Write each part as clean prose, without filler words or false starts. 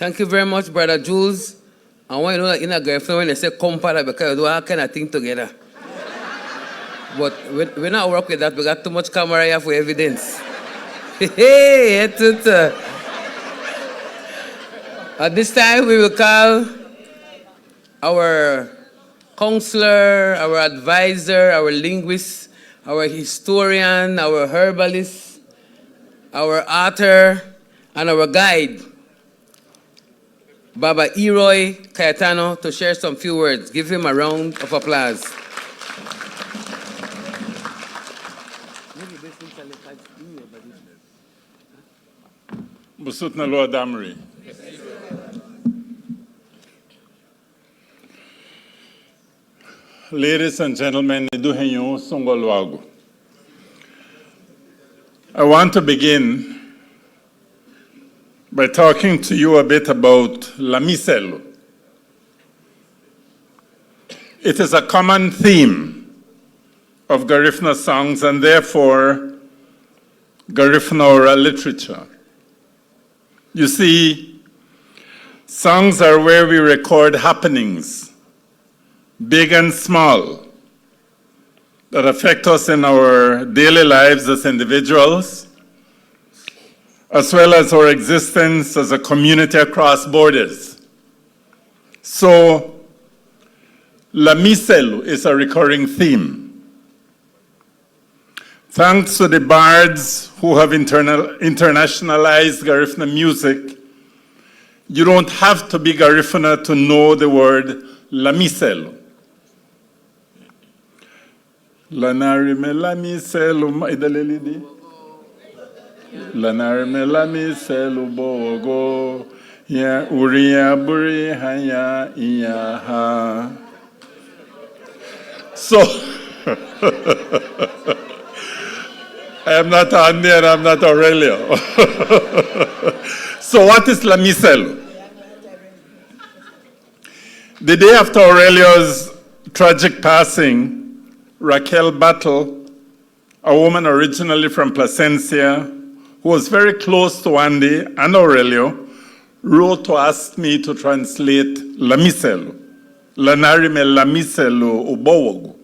Thank you very much, Brother Jules. I want you to know that in a Garifuna, when they say compara, because you do all kind of thing together. But we not work with that. We got too much camera here for evidence. Hey, at this time, we will call our counselor, our advisor, our linguist, our historian, our herbalist, our author, and our guide, Baba Eroy Cayetano, to share some few words. Give him a round of applause. Busut na Lord Damri. Ladies and gentlemen, I want to begin by talking to you a bit about Lamiselo. It is a common theme of Garifuna songs and therefore Garifuna oral literature. You see, songs are where we record happenings, big and small, that affect us in our daily lives as individuals, as well as our existence as a community across borders. So, Lamiselo is a recurring theme. Thanks to the bards who have internationalized Garifuna music, you don't have to be Garifuna to know the word Lamiselo. Lanari me Lamiselo idalelidi. Lanari me Lamiselo bogo. Ya uria buri haya iyaha. So I am not Andy and I am not Aurelio. So what is Lamiselo? The day after Aurelio's tragic passing, Raquel Battle, a woman originally from Placencia, who was very close to Andy and Aurelio, wrote to ask me to translate Lamiselo. Lanari me Lamiselo ubowogu.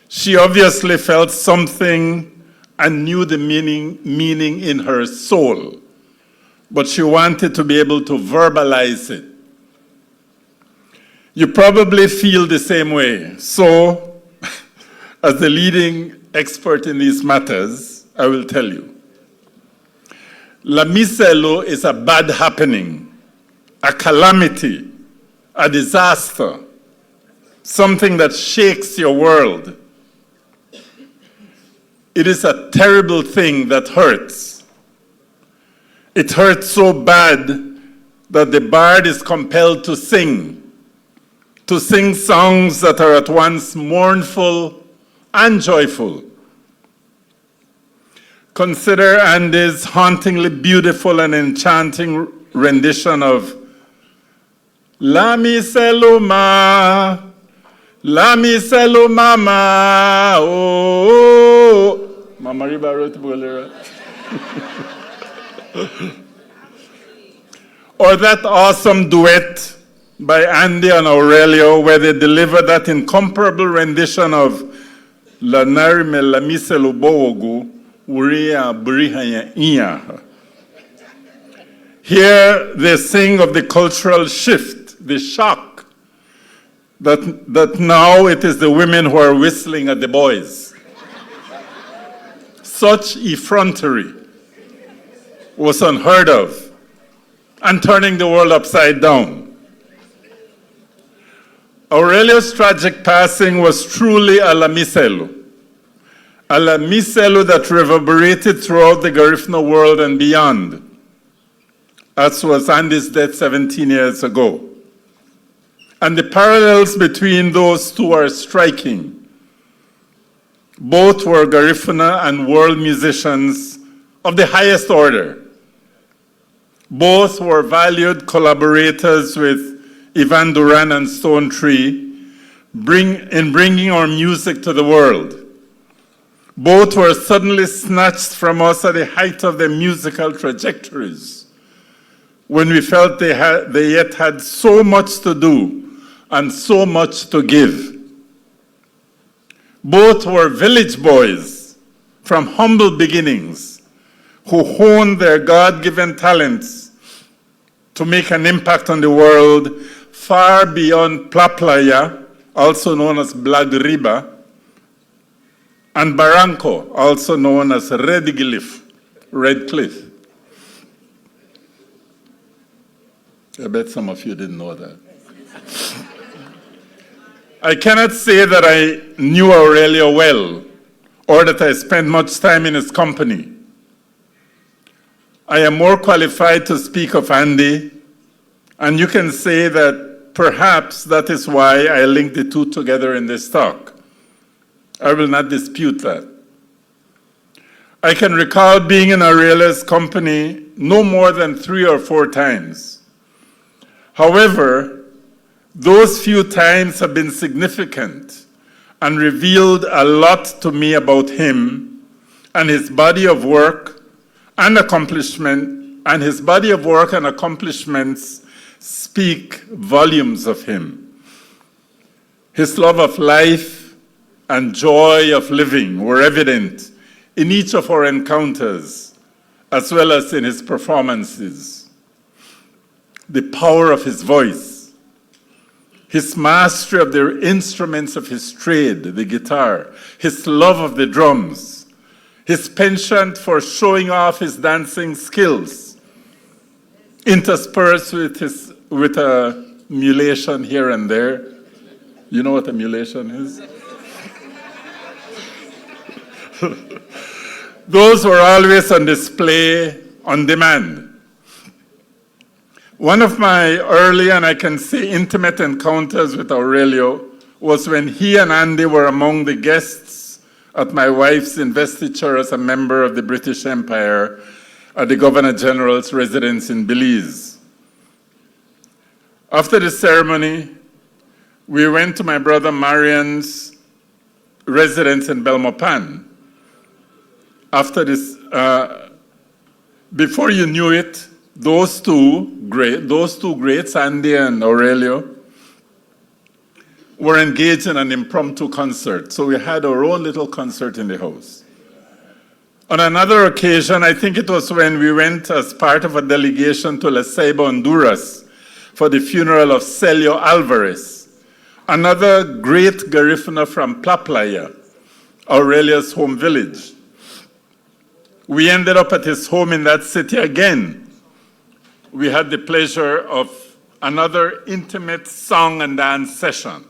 She obviously felt something and knew the meaning in her soul, but she wanted to be able to verbalize it. You probably feel the same way. So, as the leading expert in these matters, I will tell you. Lamiselo is a bad happening, a calamity, a disaster, something that shakes your world. It is a terrible thing that hurts. It hurts so bad that the bard is compelled to sing songs that are at once mournful and joyful. Consider Andy's hauntingly beautiful and enchanting rendition of Lamiselo ma, Lamiselo mama, oh. Mama Riba wrote Bolera. Or that awesome duet by Andy and Aurelio, where they deliver that incomparable rendition of Lanari me Lamiselo bowogu, uria burihaya iya. Here they sing of the cultural shift, the shock, that now it is the women who are whistling at the boys. Such effrontery was unheard of and turning the world upside down. Aurelio's tragic passing was truly a Lamiselo that reverberated throughout the Garifuna world and beyond, as was Andy's death 17 years ago. And the parallels between those two are striking. Both were Garifuna and world musicians of the highest order. Both were valued collaborators with Ivan Duran and Stone Tree in bringing our music to the world. Both were suddenly snatched from us at the height of their musical trajectories, when we felt they yet had so much to do and so much to give. Both were village boys from humble beginnings who honed their God-given talents to make an impact on the world far beyond Plaplaya, also known as Blagriba, and Barranco, also known as Red Cliff. I bet some of you didn't know that. I cannot say that I knew Aurelio well or that I spent much time in his company. I am more qualified to speak of Andy, and you can say that perhaps that is why I linked the two together in this talk. I will not dispute that. I can recall being in Aurelio's company no more than 3 or 4 times. However, those few times have been significant and revealed a lot to me about him and his body of work and accomplishment, and his body of work and accomplishments speak volumes of him. His love of life and joy of living were evident in each of our encounters, as well as in his performances. The power of his voice, his mastery of the instruments of his trade, the guitar, his love of the drums, his penchant for showing off his dancing skills, interspersed with a mulation here and there. You know what a mulation is? Those were always on display on demand. One of my early, and I can say intimate encounters with Aurelio was when he and Andy were among the guests at my wife's investiture as a member of the British Empire at the Governor General's residence in Belize. After the ceremony, we went to my brother Marian's residence in Belmopan. After this, before you knew it, those two greats, Andy and Aurelio, were engaged in an impromptu concert. So we had our own little concert in the house. On another occasion, I think it was when we went as part of a delegation to La Ceiba, Honduras, for the funeral of Celio Alvarez, another great Garifuna from Plaplaya, Aurelio's home village. We ended up at his home in that city again. We had the pleasure of another intimate song and dance session.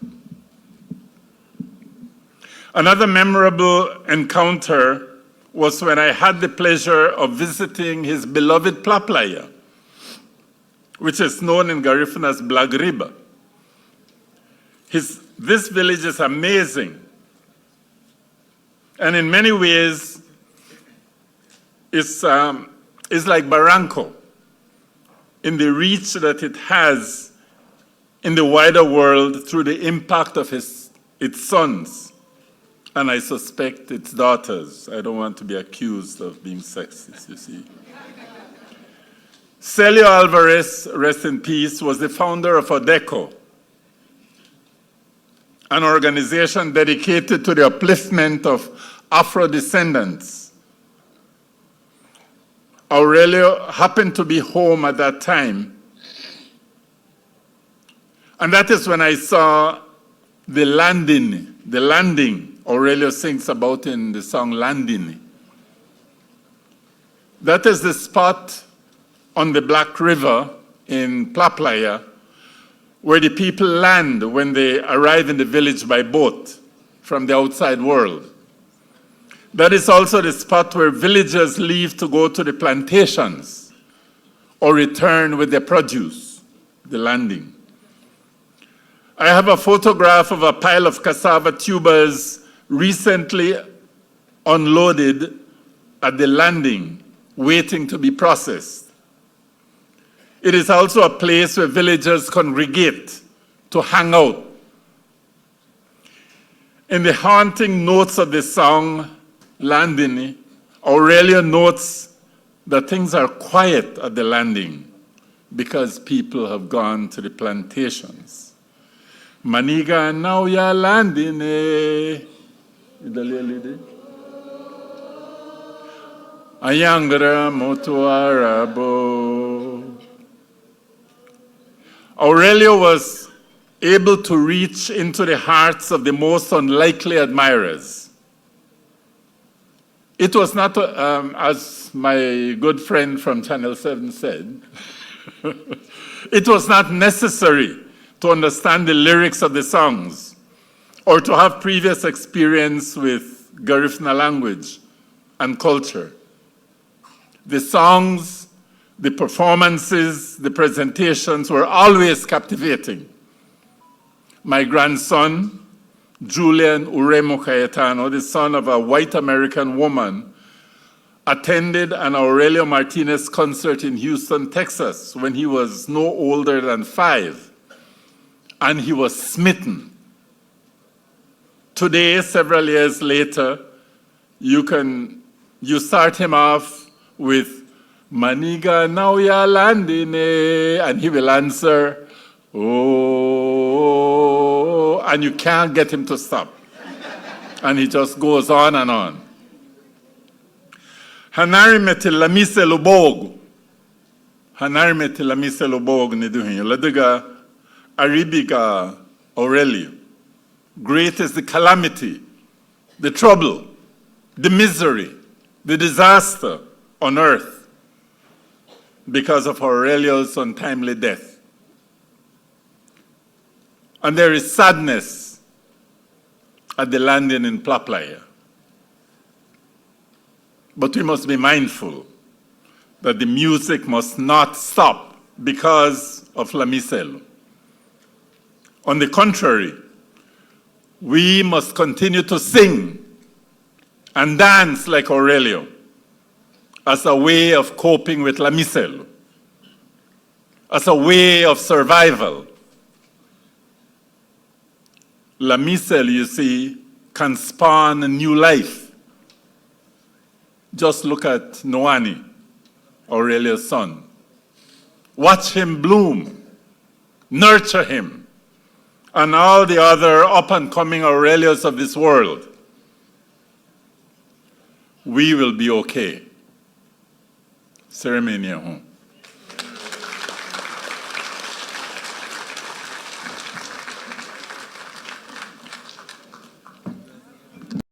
Another memorable encounter was when I had the pleasure of visiting his beloved Plaplaya, which is known in Garifuna as Blagriba. This village is amazing, and in many ways, it's like Barranco in the reach that it has in the wider world through the impact of its sons, and I suspect its daughters. I don't want to be accused of being sexist, you see. Celio Alvarez, rest in peace, was the founder of ODECO, an organization dedicated to the upliftment of Afro-descendants. Aurelio happened to be home at that time. And that is when I saw the landing Aurelio sings about in the song Landini. That is the spot on the Black River in Plaplaya where the people land when they arrive in the village by boat from the outside world. That is also the spot where villagers leave to go to the plantations or return with their produce, the landing. I have a photograph of a pile of cassava tubers recently unloaded at the landing, waiting to be processed. It is also a place where villagers congregate to hang out. In the haunting notes of the song, Landini, Aurelio notes that things are quiet at the landing because people have gone to the plantations. Maniga now ya landine. Ayangra motuarabo. Aurelio was able to reach into the hearts of the most unlikely admirers. It was not, as my good friend from Channel 7 said, it was not necessary to understand the lyrics of the songs or to have previous experience with Garifuna language and culture. The songs, the performances, the presentations were always captivating. My grandson, Julian Uremo Cayetano, the son of a white American woman, attended an Aurelio Martinez concert in Houston, Texas, when he was no older than 5, and he was smitten. Today, several years later, you start him off with Maniga now ya landine, and he will answer, oh, and you can't get him to stop. And he just goes on and on. Hanari metelamise lobog. Hanari metelamise lobog niduhin. Ladiga aribiga Aurelio. Great is the calamity, the trouble, the misery, the disaster on earth because of Aurelio's untimely death. And there is sadness at the landing in Plaplaya. But we must be mindful that the music must not stop because of La Miselo. On the contrary, we must continue to sing and dance like Aurelio as a way of coping with La Miselo, as a way of survival. La Misel, you see, can spawn a new life. Just look at Noani, Aurelio's son. Watch him bloom, nurture him, and all the other up-and-coming Aurelios of this world. We will be okay. Ceremony home.